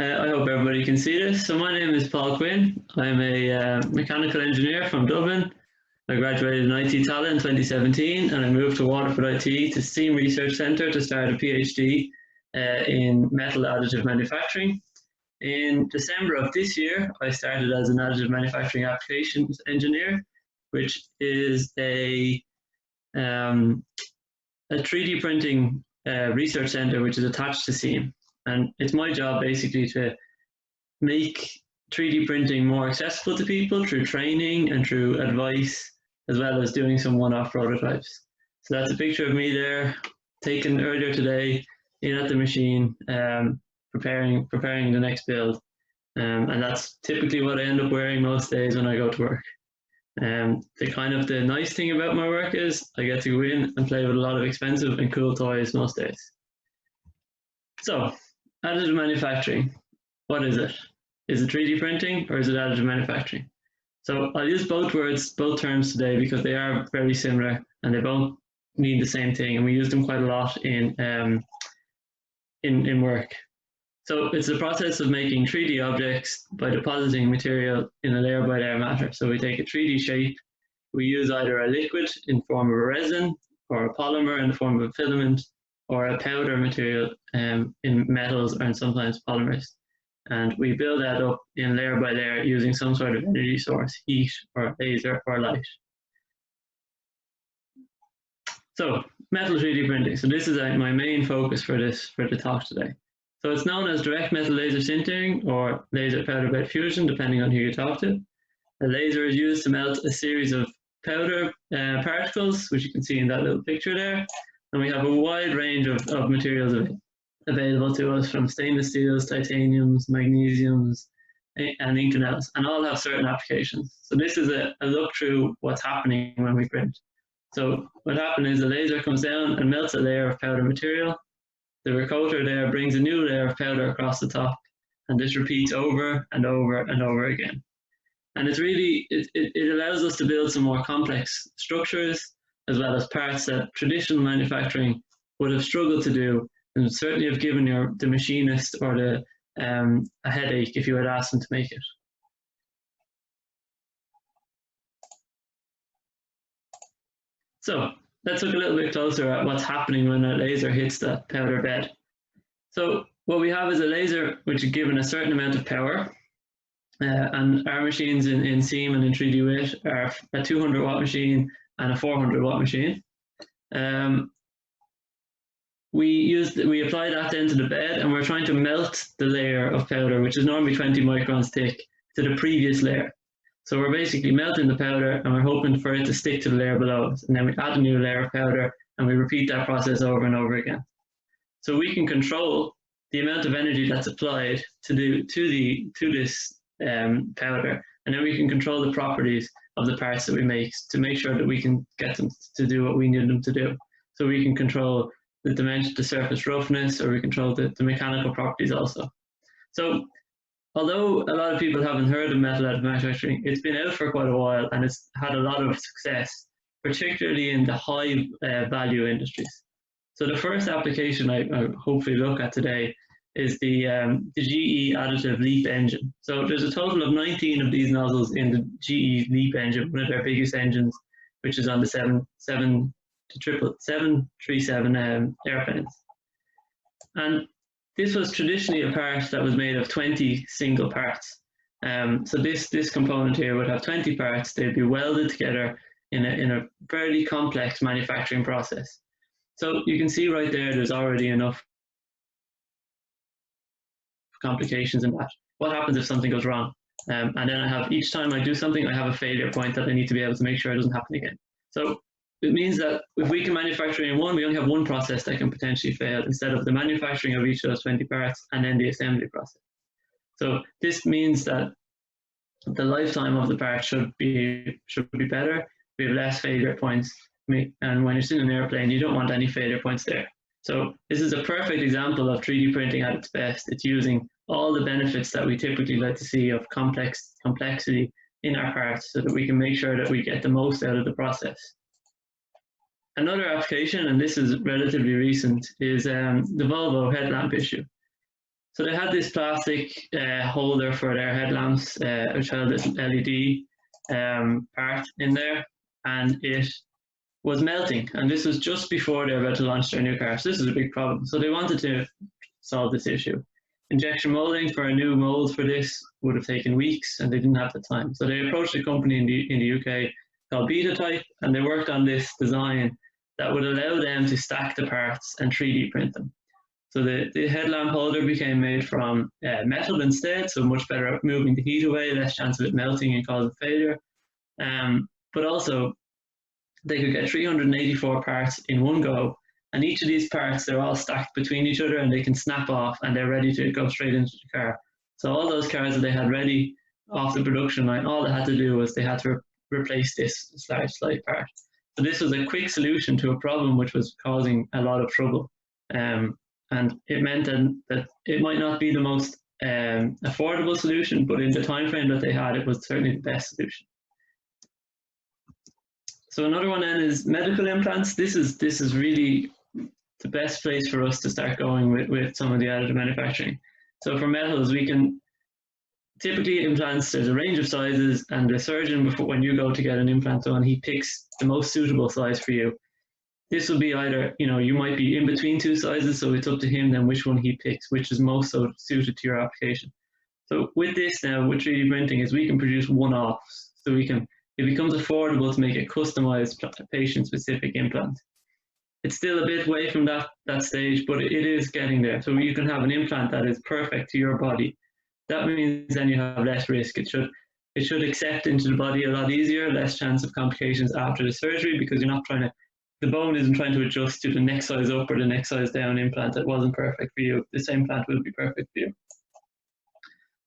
I hope everybody can see this. So my name is Quinn. I'm a mechanical engineer from Dublin. I graduated in IT Tala in 2017 and I moved to Waterford IT to STEAM Research Centre to start a PhD in metal additive manufacturing. In December of this year, I started as an additive manufacturing applications engineer, which is a 3D printing research centre which is attached to STEAM. And it's my job basically to make 3D printing more accessible to people through training and through advice, as well as doing some one-off prototypes. So that's a picture of me there, taken earlier today, in at the machine, preparing the next build. And that's typically what I end up wearing most days when I go to work. The nice thing about my work is I get to go in and play with a lot of expensive and cool toys most days. So, additive manufacturing, what is it? Is it 3D printing or is it additive manufacturing? So I'll use both terms today because they are very similar and they both mean the same thing, and we use them quite a lot in work. So it's the process of making 3D objects by depositing material in a layer by layer manner. So we take a 3D shape, we use either a liquid in form of a resin or a polymer in the form of a filament or a powder material in metals and sometimes polymers. And we build that up in layer by layer using some sort of energy source, heat or laser or light. So metal 3D printing. So this is my main focus for the talk today. So it's known as direct metal laser sintering or laser powder bed fusion, depending on who you talk to. A laser is used to melt a series of powder particles, which you can see in that little picture there. And we have a wide range of materials available to us, from stainless steels, titaniums, magnesiums, and Inconels, and all have certain applications. So this is a look through what's happening when we print. So what happens is the laser comes down and melts a layer of powder material. The recoater there brings a new layer of powder across the top, and this repeats over and over and over again. And it allows us to build some more complex structures, as well as parts that traditional manufacturing would have struggled to do, and certainly have given the machinist or a headache if you had asked them to make it. So let's look a little bit closer at what's happening when a laser hits that powder bed. So what we have is a laser which is given a certain amount of power, and our machines in SEAM and in 3D WIT are a 200 watt machine and a 400 watt machine. We apply that then to the bed, and we're trying to melt the layer of powder, which is normally 20 microns thick, to the previous layer. So we're basically melting the powder and we're hoping for it to stick to the layer below us. And then we add a new layer of powder and we repeat that process over and over again. So we can control the amount of energy that's applied to this powder, and then we can control the properties of the parts that we make to make sure that we can get them to do what we need them to do. So we can control the dimension, the surface roughness, or we control the mechanical properties also. So although a lot of people haven't heard of metal additive manufacturing, it's been out for quite a while and it's had a lot of success, particularly in the high value industries. So the first application I hopefully look at today is the GE additive LEAP engine. So there's a total of 19 of these nozzles in the GE LEAP engine, one of their biggest engines, which is on the 737 airplanes. And this was traditionally a part that was made of 20 single parts. So this component here would have 20 parts. They'd be welded together in a fairly complex manufacturing process. So you can see right there, there's already enough complications in that. What happens if something goes wrong? And then each time I do something, I have a failure point that I need to be able to make sure it doesn't happen again. So it means that if we can manufacture in one, we only have one process that can potentially fail, instead of the manufacturing of each of those 20 parts and then the assembly process. So this means that the lifetime of the part should be better. We have less failure points, and when you're sitting in an airplane, you don't want any failure points there. So this is a perfect example of 3D printing at its best. It's using all the benefits that we typically like to see of complexity in our parts, so that we can make sure that we get the most out of the process. Another application, and this is relatively recent, is the Volvo headlamp issue. So they had this plastic holder for their headlamps, which held this LED part in there, and it was melting. And this was just before they were about to launch their new car. So this is a big problem. So they wanted to solve this issue. Injection molding for a new mold for this would have taken weeks, and they didn't have the time. So they approached a company in the UK called Beta Type, and they worked on this design that would allow them to stack the parts and 3D print them. So the headlamp holder became made from metal instead, so much better at moving the heat away, less chance of it melting and causing failure. But also, they could get 384 parts in one go, and each of these parts, they're all stacked between each other, and they can snap off, and they're ready to go straight into the car. So all those cars that they had ready off the production line, all they had to do was they had to replace this large slide part. So this was a quick solution to a problem which was causing a lot of trouble. And it meant that it might not be the most affordable solution, but in the time frame that they had, it was certainly the best solution. So another one then is medical implants. This is really the best place for us to start going with some of the additive manufacturing. So for metals, we can typically implants, there's a range of sizes, and the surgeon, when you go to get an implant done, he picks the most suitable size for you. This will be either, you might be in between two sizes, so it's up to him then which one he picks, which is most suited to your application. So with this now, with 3D printing, is we can produce one-offs. So it becomes affordable to make a customized patient-specific implant. It's still a bit away from that stage, but it is getting there. So you can have an implant that is perfect to your body. That means then you have less risk. It should accept into the body a lot easier, less chance of complications after the surgery, because the bone isn't trying to adjust to the next size up or the next size down implant that wasn't perfect for you. The same implant will be perfect for you.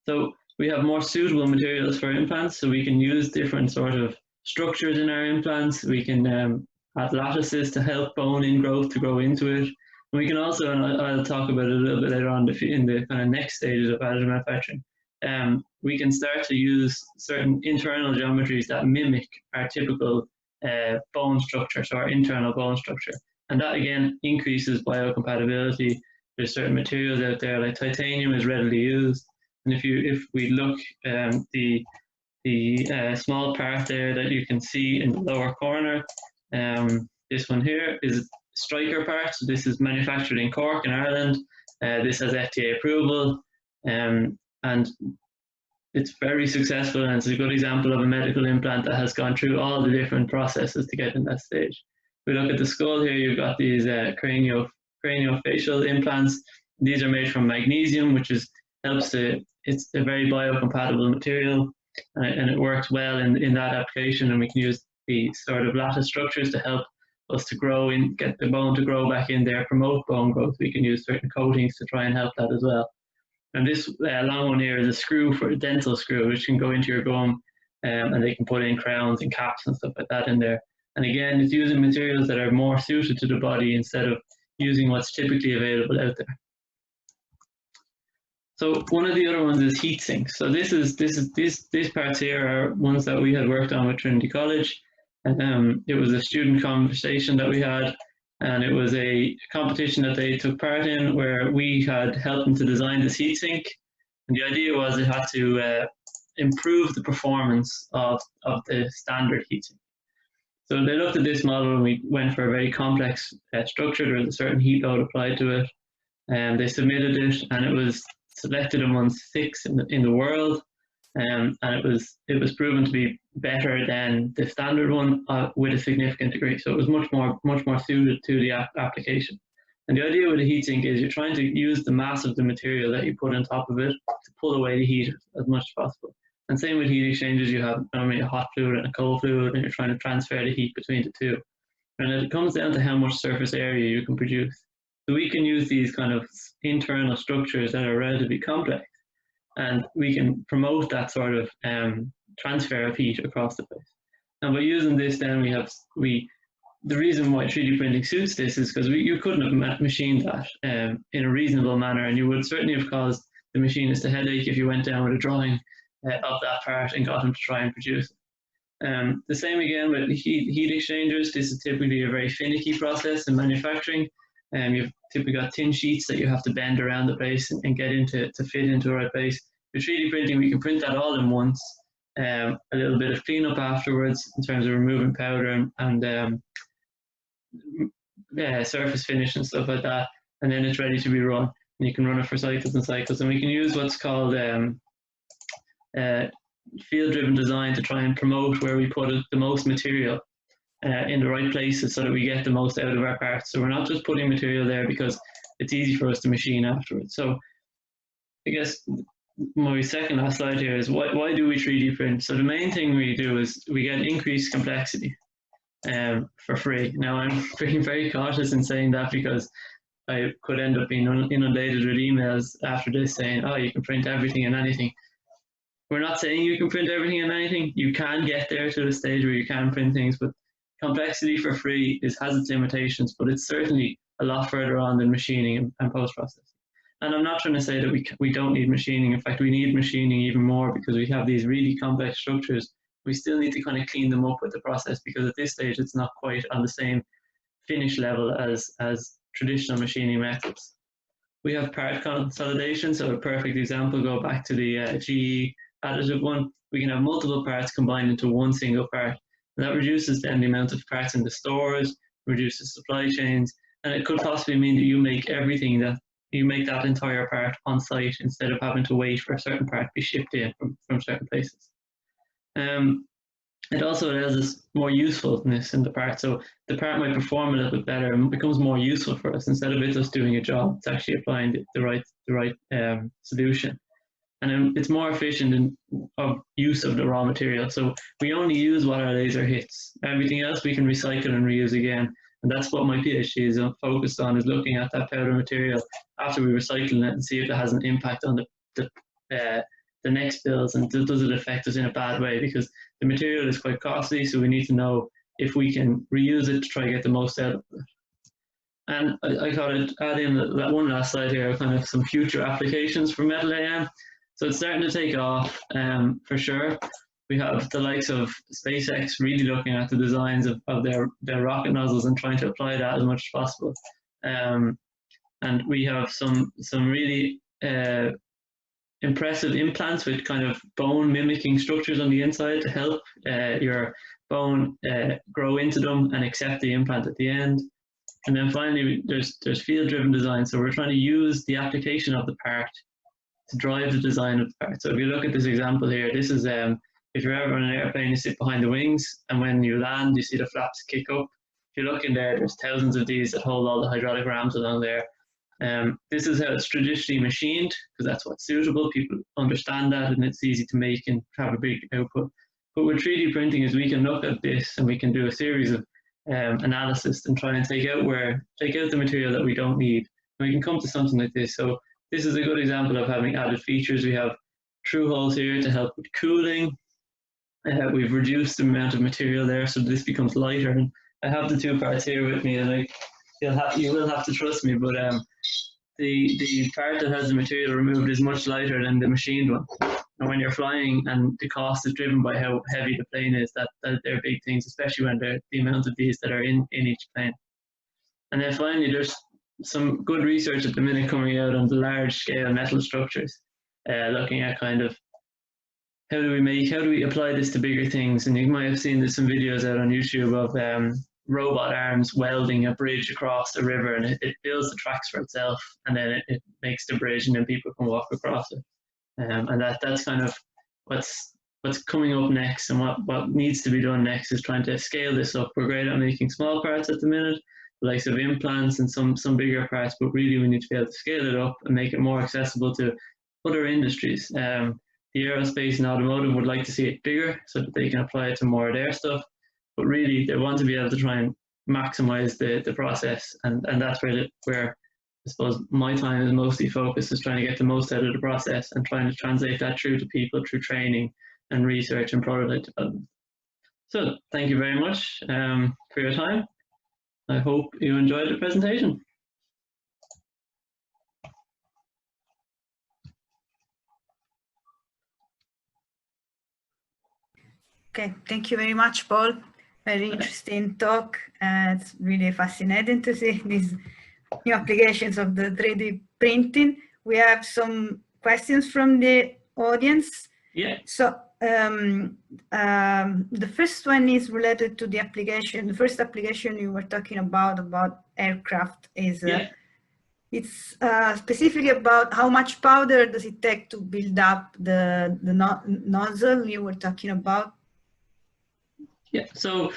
So we have more suitable materials for implants, so we can use different sort of structures in our implants. We can add lattices to help bone ingrowth to grow into it. And we can also, and I'll talk about it a little bit later on in the kind of next stages of additive manufacturing, we can start to use certain internal geometries that mimic our typical bone structure, so our internal bone structure. And that again increases biocompatibility. There's certain materials out there, like titanium is readily used. And if we look, the small part there that you can see in the lower corner, this one here is striker part. So this is manufactured in Cork in Ireland. This has FDA approval, and it's very successful, and it's a good example of a medical implant that has gone through all the different processes to get in that stage. If we look at the skull here, you've got these craniofacial implants. These are made from magnesium, which it's a very biocompatible material, and it works well in that application, and we can use the sort of lattice structures to help us to grow and get the bone to grow back in there, promote bone growth. We can use certain coatings to try and help that as well. And this long one here is a screw for a dental screw, which can go into your gum, and they can put in crowns and caps and stuff like that in there. And again, it's using materials that are more suited to the body instead of using what's typically available out there. So one of the other ones is heat sinks. So these parts here are ones that we had worked on with Trinity College. And it was a student conversation that we had, and it was a competition that they took part in where we had helped them to design this heat sink. And the idea was it had to improve the performance of the standard heat sink. So they looked at this model, and we went for a very complex structure. There was a certain heat load applied to it, and they submitted it, and it was selected among 6 in the world, and it was proven to be better than the standard one with a significant degree. So it was much more suited to the application. And the idea with a heatsink is you're trying to use the mass of the material that you put on top of it to pull away the heat as much as possible. And same with heat exchangers, you have normally a hot fluid and a cold fluid, and you're trying to transfer the heat between the two. And it comes down to how much surface area you can produce. So we can use these kind of internal structures that are relatively complex, and we can promote that sort of transfer of heat across the place. And by using this, then the reason why 3D printing suits this is because you couldn't have machined that in a reasonable manner, and you would certainly have caused the machinist a headache if you went down with a drawing of that part and got him to try and produce it. The same again with heat exchangers. This is typically a very finicky process in manufacturing. You've typically got thin sheets that you have to bend around the place and get into to fit into the right place. With 3D printing, we can print that all in once. A little bit of cleanup afterwards in terms of removing powder and surface finish and stuff like that, and then it's ready to be run. And you can run it for cycles and cycles. And we can use what's called field-driven design to try and promote where we put the most material in the right places so that we get the most out of our parts. So we're not just putting material there because it's easy for us to machine afterwards. So I guess my second last slide here is why do we 3D print? So the main thing we do is we get increased complexity for free. Now I'm being very cautious in saying that because I could end up being inundated with emails after this saying, oh, you can print everything and anything. We're not saying you can print everything and anything. You can get there to the stage where you can print things, but complexity for free has its limitations, but it's certainly a lot further on than machining and post-processing. And I'm not trying to say that we don't need machining. In fact, we need machining even more because we have these really complex structures. We still need to kind of clean them up with the process because at this stage it's not quite on the same finish level as traditional machining methods. We have part consolidation, so a perfect example, go back to the GE additive one. We can have multiple parts combined into one single part, and that reduces then the amount of parts in the stores, reduces supply chains, and it could possibly mean that you make that entire part on site instead of having to wait for a certain part to be shipped in from certain places. It also allows us more usefulness in the part, so the part might perform a little bit better and becomes more useful for us. Instead of it just doing a job, it's actually applying the right solution, and it's more efficient of use of the raw material. So we only use what our laser hits. Everything else we can recycle and reuse again, and that's what my PhD is focused on: is looking at that powder material after we recycle it and see if it has an impact on the next builds, and does it affect us in a bad way, because the material is quite costly, so we need to know if we can reuse it to try to get the most out of it. And I thought I'd add in that one last slide here, kind of some future applications for metal AM. So it's starting to take off for sure. We have the likes of SpaceX really looking at the designs of their rocket nozzles and trying to apply that as much as possible. And we have some really impressive implants with kind of bone mimicking structures on the inside to help your bone grow into them and accept the implant at the end. And then finally, there's field-driven design. So we're trying to use the application of the part to drive the design of the part. So if you look at this example here, this is if you're ever on an airplane, you sit behind the wings, and when you land, you see the flaps kick up. If you look in there, there's thousands of these that hold all the hydraulic rams along there. This is how it's traditionally machined, because that's what's suitable. People understand that, and it's easy to make and have a big output. But with 3D printing is we can look at this and we can do a series of analysis and try and take out the material that we don't need, and we can come to something like this. So this is a good example of having added features. We have through holes here to help with cooling. We've reduced the amount of material there, so this becomes lighter. And I have the two parts here with me, and you will have to trust me, but the part that has the material removed is much lighter than the machined one. And when you're flying, and the cost is driven by how heavy the plane is, that they're big things, especially when they're the amount of these that are in each plane. And then finally, there's some good research at the minute coming out on the large scale metal structures, looking at kind of how do we apply this to bigger things. And you might have seen there's some videos out on YouTube of robot arms welding a bridge across a river, and it builds the tracks for itself, and then it makes the bridge, and then people can walk across it. And that's kind of what's coming up next, and what needs to be done next is trying to scale this up. We're great at making small parts at the minute, the likes of implants and some bigger parts, but really we need to be able to scale it up and make it more accessible to other industries. The aerospace and automotive would like to see it bigger so that they can apply it to more of their stuff, but really they want to be able to try and maximize the process, and that's where I suppose my time is mostly focused, is trying to get the most out of the process and trying to translate that through to people through training and research and prototype development. So thank you very much for your time. I hope you enjoyed the presentation. Okay, thank you very much, Paul. Very interesting talk. It's really fascinating to see this new applications of the 3D printing. We have some questions from the audience. Yeah. So the first one is related to the application. The first application you were talking about aircraft is it's specifically about how much powder does it take to build up the nozzle you were talking about. Yeah, so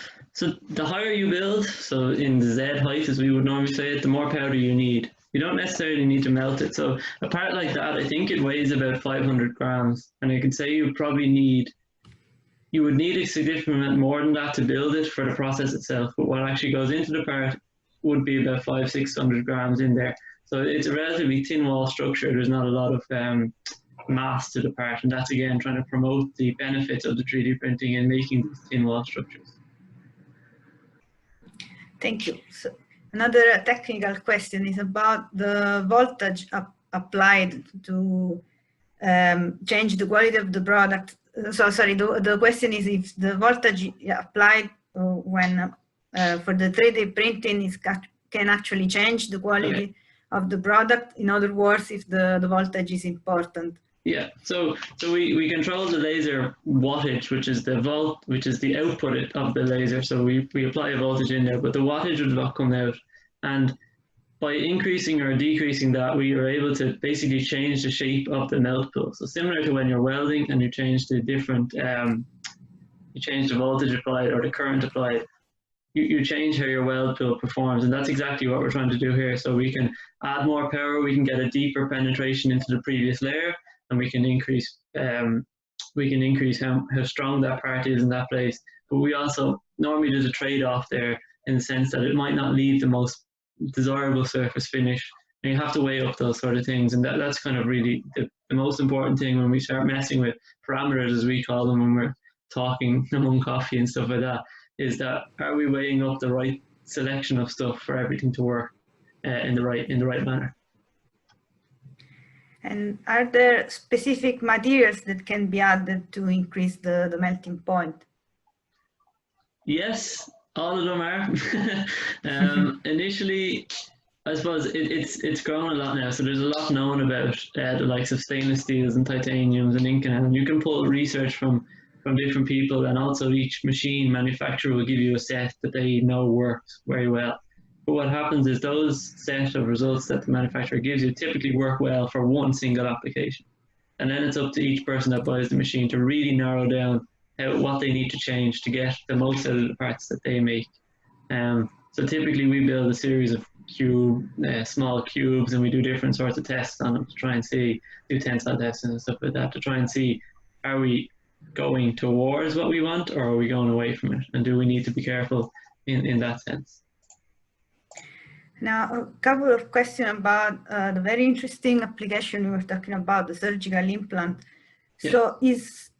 the higher you build, so in the Z height, as we would normally say it, the more powder you need. You don't necessarily need to melt it. So a part like that, I think it weighs about 500 grams, and I can say you would need a significant amount more than that to build it for the process itself. But what actually goes into the part would be about 500-600 grams in there. So it's a relatively thin wall structure. There's not a lot of mass to the part, and that's again trying to promote the benefits of the 3D printing and making these thin wall structures. Thank you. So another technical question is about the voltage applied to change the quality of the product. So sorry, the question is if the voltage applied when for the 3D printing can actually change the quality of the product. In other words, if the voltage is important. Yeah, so we control the laser wattage, which is the output of the laser. So we apply a voltage in there, but the wattage would not come out. And by increasing or decreasing that, we are able to basically change the shape of the melt pool. So similar to when you're welding and you change the different, you change the voltage applied or the current applied, you change how your weld pool performs, and that's exactly what we're trying to do here. So we can add more power, we can get a deeper penetration into the previous layer, and we can increase how strong that part is in that place. But we also normally there's a trade-off there in the sense that it might not leave the most desirable surface finish, and you have to weigh up those sort of things, and that's kind of really the most important thing when we start messing with parameters, as we call them when we're talking among coffee and stuff like that, is that are we weighing up the right selection of stuff for everything to work in the right manner. And are there specific materials that can be added to increase the melting point? Yes, all of them are. Initially, I suppose it's grown a lot now, so there's a lot known about the likes of stainless steels and titaniums and Inconel, and you can pull research from different people, and also each machine manufacturer will give you a set that they know works very well. But what happens is those set of results that the manufacturer gives you typically work well for one single application. And then it's up to each person that buys the machine to really narrow down what they need to change to get the most out of the parts that they make. So typically we build a series of small cubes, and we do different sorts of tests on them to try and do tensile testing and stuff like that to try and see, are we going towards what we want or are we going away from it? And do we need to be careful in that sense? Now, a couple of questions about the very interesting application we were talking about, the surgical implant. Yeah. So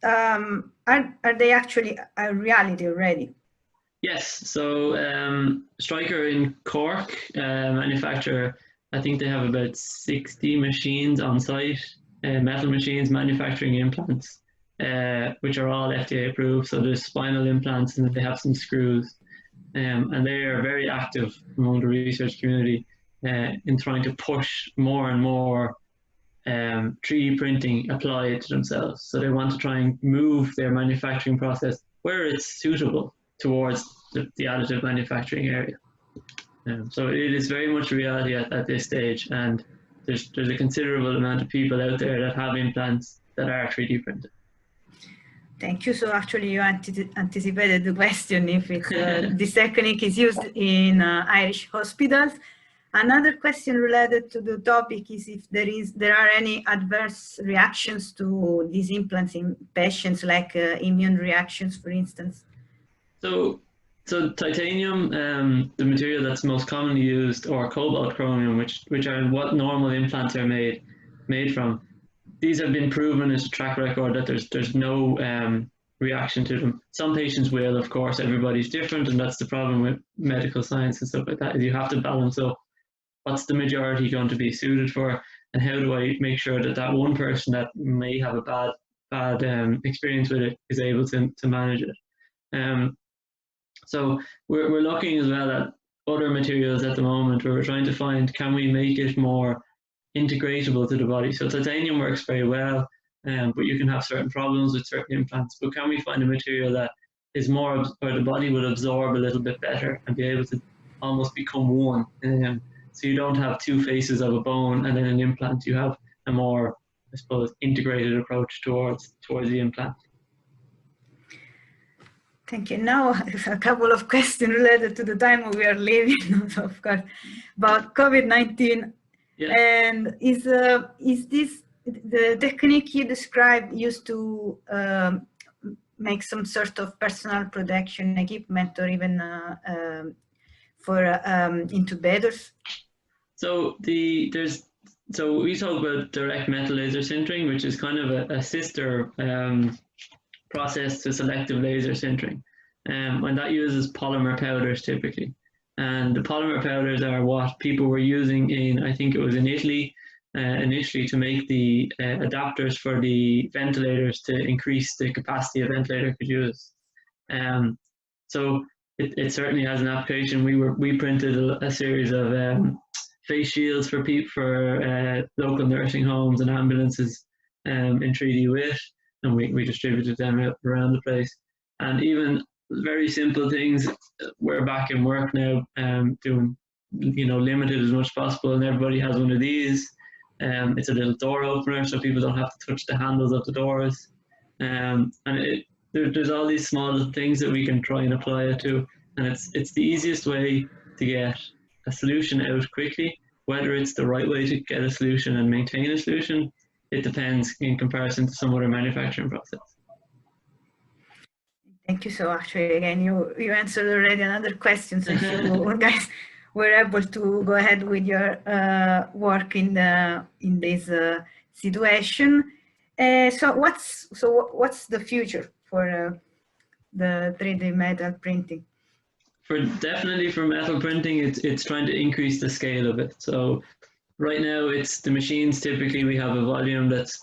are they actually a reality already? Yes, so Stryker in Cork manufacture, I think they have about 60 machines on site, metal machines manufacturing implants, which are all FDA approved. So there's spinal implants, and they have some screws. And they are very active among the research community in trying to push more and more 3D printing applied to themselves. So they want to try and move their manufacturing process where it's suitable towards the additive manufacturing area. So it is very much a reality at this stage, and there's a considerable amount of people out there that have implants that are 3D printed. Thank you. So actually you anticipated the question if this technique is used in Irish hospitals. Another question related to the topic is if there are any adverse reactions to these implants in patients, like immune reactions, for instance. So titanium, the material that's most commonly used, or cobalt chromium, which are what normal implants are made from. These have been proven as a track record that there's no reaction to them. Some patients will, of course, everybody's different, and that's the problem with medical science and stuff like that, is you have to balance up what's the majority going to be suited for, and how do I make sure that one person that may have a bad experience with it is able to manage it. So we're looking as well at other materials at the moment where we're trying to find, can we make it more integratable to the body? So titanium works very well, but you can have certain problems with certain implants. But can we find a material that is more, or the body will absorb a little bit better and be able to almost become one? So you don't have two faces of a bone and then an implant. You have a more, I suppose, integrated approach towards the implant. Thank you. Now, a couple of questions related to the time we are living, of course, about COVID-19. Yeah. And is this the technique you described used to make some sort of personal protection equipment, or even for intubators? So we talk about direct metal laser sintering, which is kind of a sister process to selective laser sintering, and that uses polymer powders typically. And the polymer powders are what people were using in, I think it was in Italy, initially to make the adapters for the ventilators to increase the capacity a ventilator could use. So it certainly has an application. We printed a series of face shields for local nursing homes and ambulances in 3D WIT, and we distributed them around the place. And even very simple things, we're back in work now, doing, limited as much as possible, and everybody has one of these. It's a little door opener, so people don't have to touch the handles of the doors. And there's all these small things that we can try and apply it to, and it's the easiest way to get a solution out quickly. Whether it's the right way to get a solution and maintain a solution, it depends in comparison to some other manufacturing process. Thank you. So actually, again, you answered already another question. So if you guys were able to go ahead with your work in this situation. So what's the future for the 3D metal printing? Definitely for metal printing, it's trying to increase the scale of it. So right now, it's the machines. Typically, we have a volume that's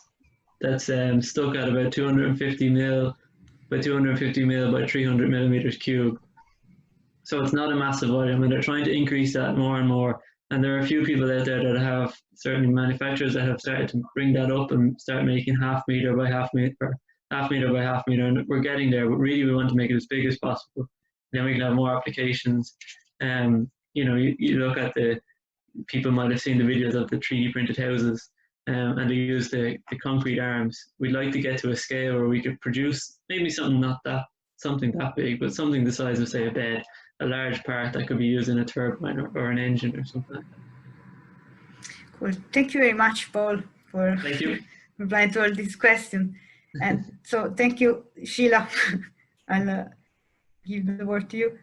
stuck at about 250 mil by 250 mil by 300 millimeters cube. So it's not a massive volume, and they're trying to increase that more and more. And there are a few people out there that have, certainly manufacturers that have started to bring that up and start making half meter by half meter, half meter by half meter, and we're getting there. But really, we want to make it as big as possible. Then we can have more applications. You look at people might have seen the videos of the 3D printed houses, and they use the concrete arms. We'd like to get to a scale where we could produce maybe something that big, but something the size of, say, a bed, a large part that could be used in a turbine or an engine or something like that. Cool. Thank you very much, Paul, for replying to all these questions. And so thank you, Sheila. I'll give the word to you.